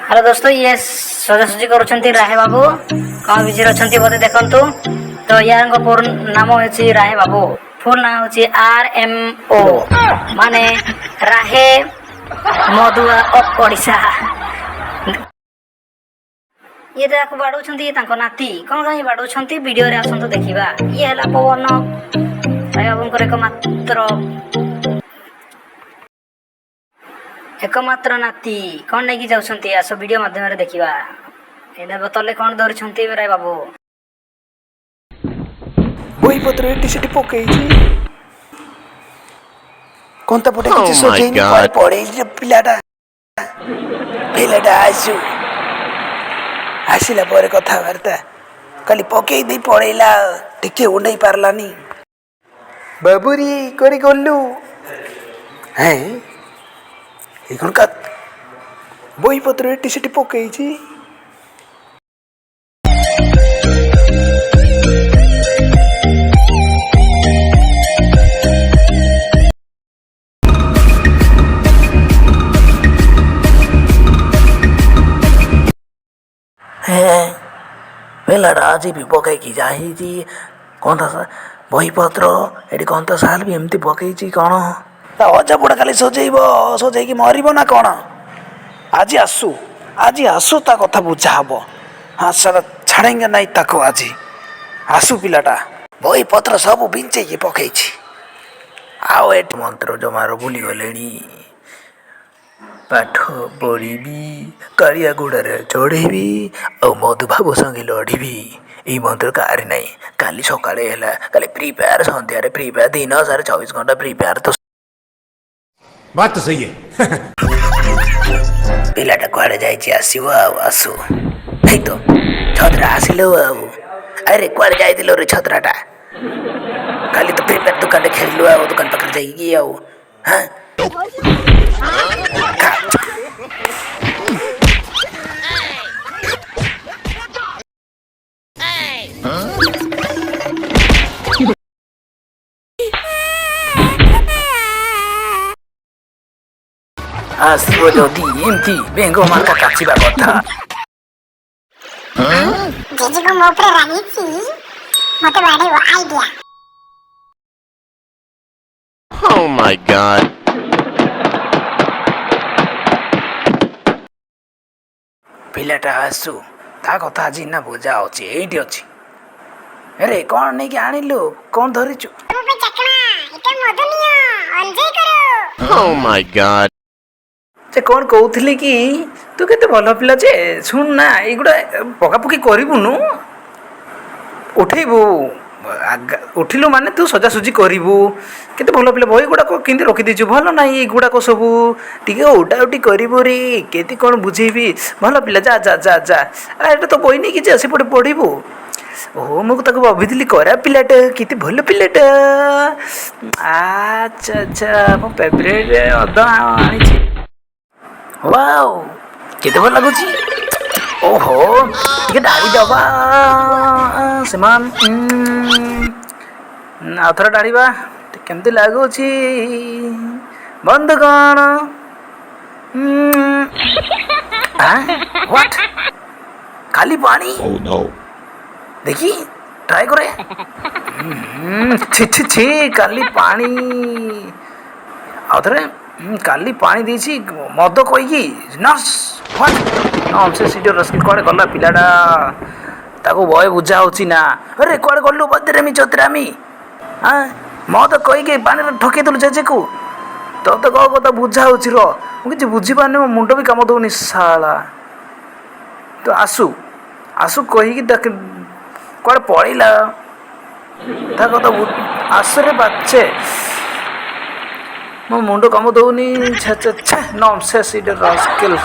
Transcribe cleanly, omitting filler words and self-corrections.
Hello दोस्तों, ये सजासजी करुछंती राहे बाबू कौन बिजी रछंती बोते देखंतु। तो यार पूर्ण नाम होची राहे बाबू, फुल नाम होची RMO माने राहे मधुआ ऑफ ओडिशा। ये ताको बाडुछंती ताको नाती कोन काई बाडुछंती वीडियो रे आसंतो देखिबा। ये हला पवन राहे बाबूंकर एकमात्र नाती कौन नहीं जाउछंती। आसो वीडियो माध्यम रे देखिबा। एना बतले कौन धरछंती राय बाबू। बोई पत्र एटी सेटी पकेइछि कोनता पटे किछि सोचेइनि पर पड़े जे पिलाटा आसु आसिला पर कथा वार्ता खाली पकेइ दे पड़ेला टिके उंडई पारलानी। बाबूरी करी गल्लू हैं এখন কাত বইপত্র এটি সেটি পকেইছি। হ্যাঁ বেলাটা আজ ବି ପକେଇକି ଯାଇଚି କଣ ବହିପତ୍ର ଏଠି କଣ ତ ସାଲ ବି ଏମିତି ପକେଇଛି କଣ ଅଜାପୁଡ଼ା ଖାଲି ସଜେଇକି ମରିବ ନା କଣ। ଆଜି ଆସୁ ତା କଥା ବୁଝା ହବ। ହଁ ସାରା ଛାଡ଼େଙ୍ଗେ ନାଇଁ ତାକୁ। ଆଜି ଆସୁ ପିଲାଟା ବହିପତ୍ର ସବୁ ବିଞ୍ଚେଇକି ପକେଇଛି। ଆଉ ଏଠି ମନ୍ତ୍ର ଜମାର ଭୁଲିଗଲେଣି। ପାଠ ପଢ଼ିବି, କାଳିଆ ଗୋଡ଼ରେ ଚଢ଼େଇବି, ଆଉ ମଧୁବାବୁ ସଙ୍ଗେ ଲଢ଼ିବି। ଏଇ ମନ୍ତ୍ର କାହାରି ନାହିଁ। କାଲି ସକାଳେ ହେଲା କାଲି ଫ୍ରି ଫାୟାର, ସନ୍ଧ୍ୟାରେ ଫ୍ରି ଫାୟାର, ଦିନ ସାରା 24 ଘଣ୍ଟା ଫ୍ରି ଫାୟାର। ତ बात तो सही है। ପିଲାଟା କୁଆଡ଼େ ଯାଇଛି ଆସିବ ଆଉ ଆସୁ। ଏଇ ତ ଛତ୍ରା ଆସିଲ ଆଉ। ଆରେ କୁଆଡ଼େ ଯାଇଥିଲ ରେ ଛତ୍ରାଟା? କାଲି ତ ଫ୍ରି ଫାୟାର ଦୋକାନରେ ଖେଳିଲୁ ଆଉ ଦୋକାନ ପାଖରେ ଯାଇକି ଆଉ ହାଁ ଆସିବ ଯଦି ଏମିତି ବେଙ୍ଗ ମାର୍କା କାଚିବା କଥା। ଜେଜେକୁ ମୋ ଉପରେ ରାଗିଛି, ମତେ ବାଡେଇବ ଆଇଡିଆ। Oh my god. ପିଲାଟା ଆସୁ, ତା କଥା ଆଜି ନା ବୁଝା ଅଛି। ଏଇଠି ଅଛି। ଆରେ କ'ଣ ନେଇକି ଆଣିଲୁ? କ'ଣ ଧରିଛୁ? Oh my god. ସେ କ'ଣ କହୁଥିଲି କି ତୁ କେତେ ଭଲ ପିଲା ଯେ। ଶୁଣ ନା, ଏଇଗୁଡ଼ା ପକାପକି କରିବୁନୁ। ଉଠେଇବୁ, ଉଠିଲୁ ମାନେ ତୁ ସଜାସୁଜି କରିବୁ। କେତେ ଭଲ ପିଲା। ବହି ଗୁଡ଼ାକ କେମିତି ରଖିଦେଇଛୁ ଭଲ ନାହିଁ। ଏଗୁଡ଼ାକ ସବୁ ଟିକେ ଉଟାଉଟି କରିବୁ ରେ। କେତେ କ'ଣ ବୁଝେଇବି। ଭଲ ପିଲା, ଯା ଯା ଯା ଯା। ଏଇଟା ତ ବହି ନେଇକି ଯା, ସେପଟେ ପଢ଼ିବୁ। ଓହୋ, ମୁଁ ତାକୁ ଭାବିଥିଲି କରା ପିଲାଟା, କେତେ ଭଲ ପିଲାଟା। ଆଚ୍ଛା ଆଚ୍ଛା, ମୋ ଫେଭରେଟ୍ ଅଦା ଆଣିଛି। ୱାଓ, କେତେ ଭଲ ଲାଗୁଛି। ଓହୋ, ଟିକେ ଡାଳି ଦେବା ସେମାନେ। ଆଉ ଥରେ ଡାଳିବା। କେମିତି ଲାଗୁଛି ବନ୍ଧୁ କ'ଣ? ହ୍ୱାଟ୍, ଖାଲି ପାଣି? ଦେଖି ଟ୍ରାଏ କରେ। ଛି କାଲି ପାଣି। ଆଉ ଥରେ କାଲି ପାଣି ଦେଇଛି ମଦ କହିକି ସେ ସିଟି ରସ୍କିଟ୍ କୁଆଡ଼େ ଗଲା ପିଲାଟା? ତାକୁ ବୟ ବୁଝା ହେଉଛି ନା। ଆରେ କୁଆଡ଼େ ଗଲୁ ବଦରେମି ଚତରାମି? ମଦ କହିକି ପାଣିରେ ଠକେଇ ଦେଲୁ ଜେଜେକୁ। ତୋତେ କ'ଣ କଥା ବୁଝା ହେଉଛି? ର ମୁଁ କିଛି ବୁଝିପାରୁନି, ମୋ ମୁଣ୍ଡ ବି କାମ ଦେଉନି ଶାଳା। ତ ଆସୁ କହିକି କୁଆଡ଼େ ପଳେଇଲା। ତା କଥା ଆସରେ ବାଛେ, ମୋ ମୁଣ୍ଡ କାମ ଦେଉନି। ନନ୍ସେନ୍ସ, ଇଟ୍ ରାସ୍କେଲ୍।